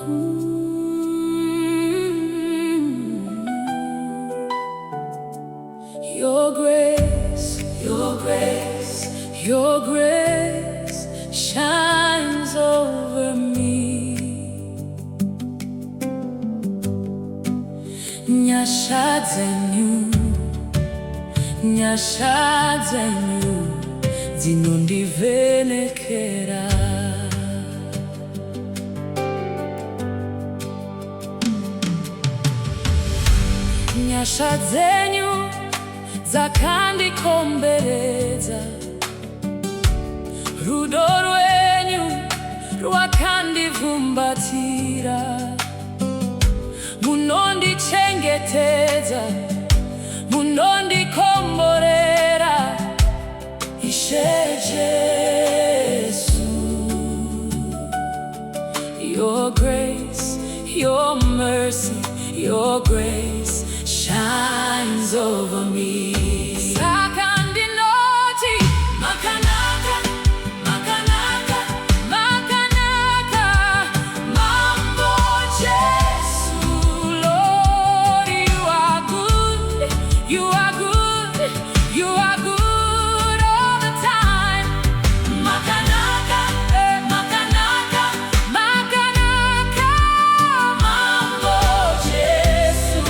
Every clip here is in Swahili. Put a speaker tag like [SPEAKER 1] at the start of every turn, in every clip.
[SPEAKER 1] Your grace, your grace, your grace shines over me. Nyasha zenyu zinondivenekera. Nyasha zenyu zakandikomberedza, rudo rwenyu rwakandivhumbatira, munondichengetedza, munondikomborera, Ishe Jesu. Your grace, your mercy, your grace shines over me. Sakandinoti, Makanaka, Makanaka, Makanaka, Mambo Jesu. Lord, you are good, you are good, you are good all the time. Makanaka, Makanaka, Makanaka, Mambo Jesu.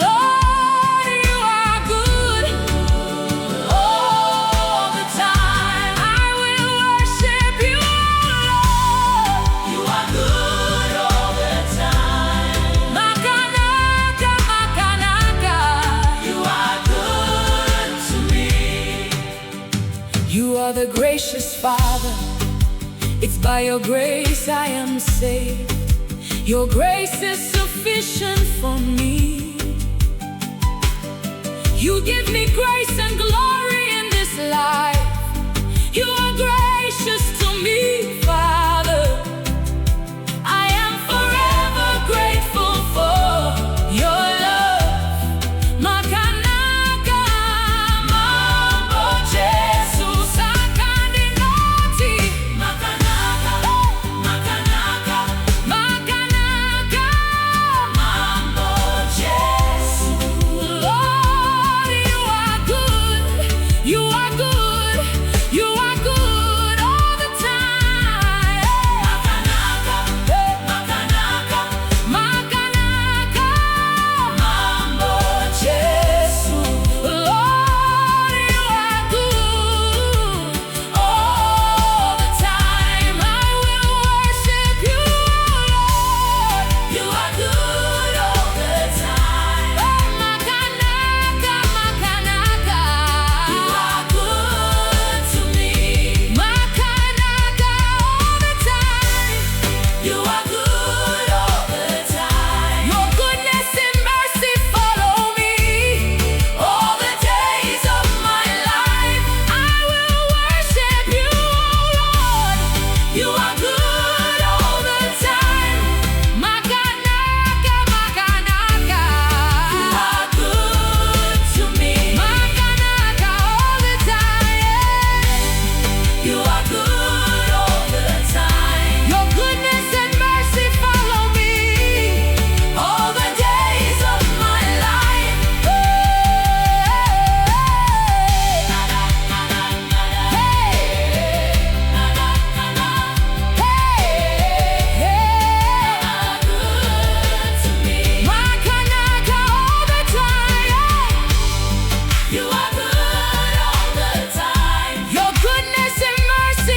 [SPEAKER 1] Lord, you are good all the time. I will worship you, Lord. You are good all the time. Makanaka, Makanaka, you are good to me. You are the gracious Father. It's by your grace I am saved. Your grace is sufficient for me. You give me grace and glory in this life. You are gracious to me, Father. I am forever grateful for your love. Makanaka, Mambo Jesu. Sakandinoti, Makanaka, Makanaka, Makanaka, Mambo Jesu. Lord, you are good, you are good, you are good all the time. Makanaka, Makanaka, Makanaka, Mambo Jesu. Lord, you are good all the time. I will worship you, Lord. You are good all the time. Makanaka, Makanaka, you are good to me. Makanaka all the time. You are good all the time. Your goodness and mercy follow me all the days of my life. I will worship you, Lord. You are good all the time. Makanaka, Makanaka, you are good to me. Makanaka all the time. You are good all the time. Your goodness and mercy follow me all the days of my life. Makanaka all the time. You are good all the time. Your goodness and mercy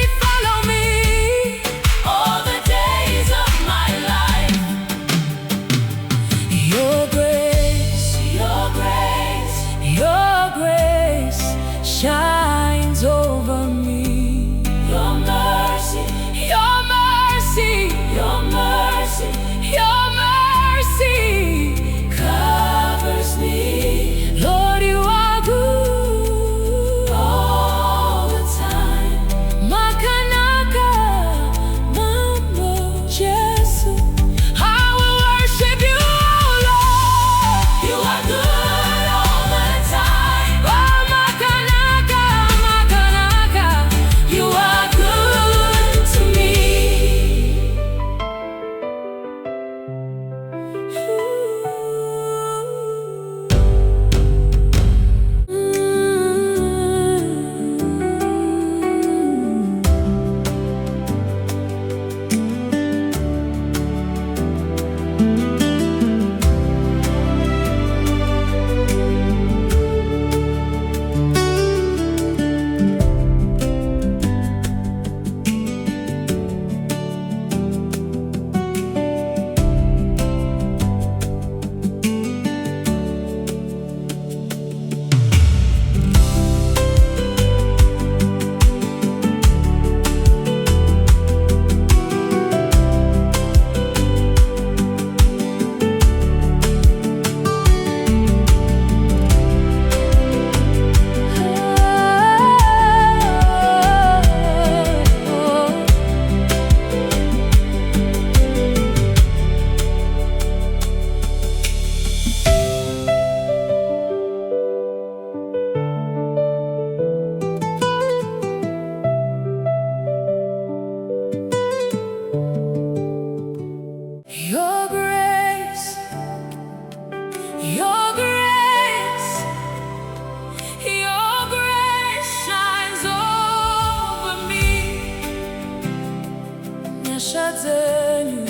[SPEAKER 1] nyasha zenyu,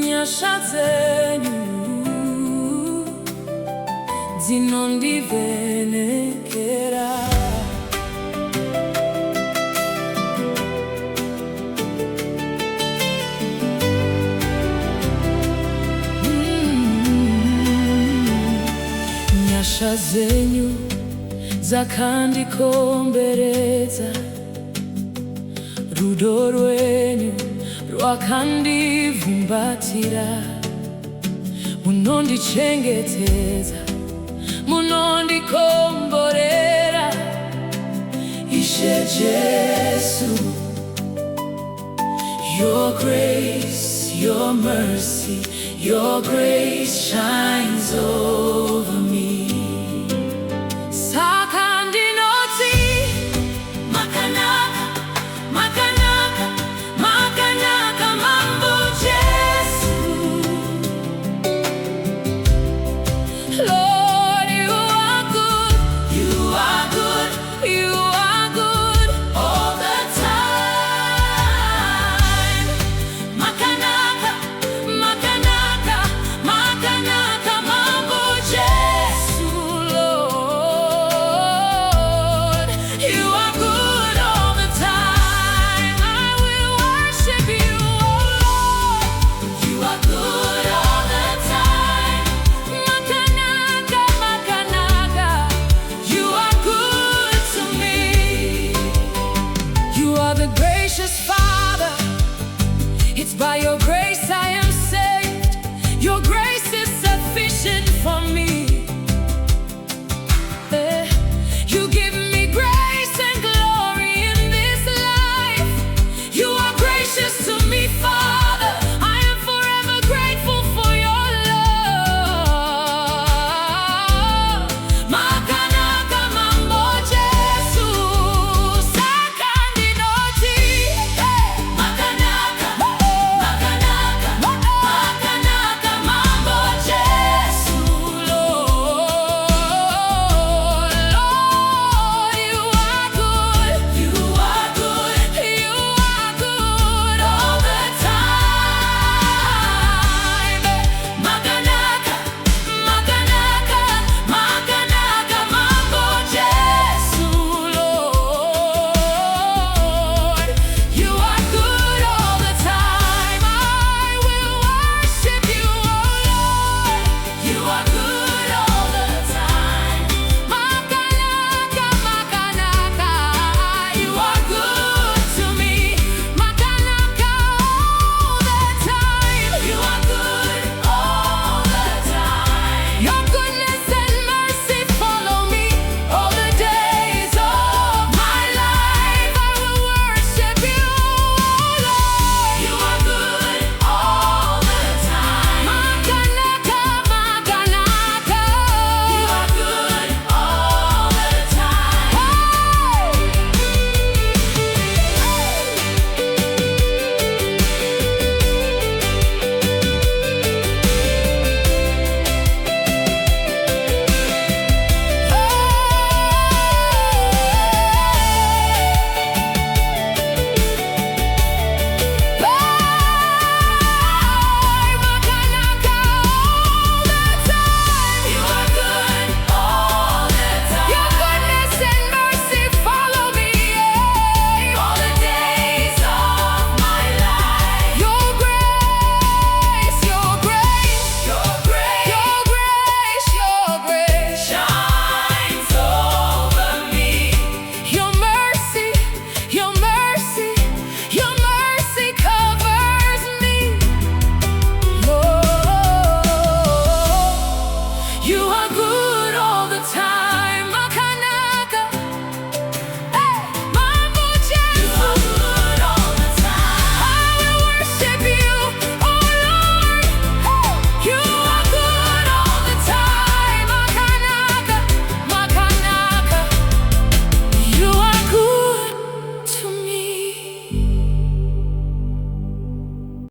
[SPEAKER 1] nyasha zenyu dzinondivenekera. Nyasha zenyu dzakandikomberedza, rudo rwenyu rwakandivhumbatira. Munondichengetedza, munondikomborera, Ishe Jesu. Your grace, your mercy, your grace shines over me.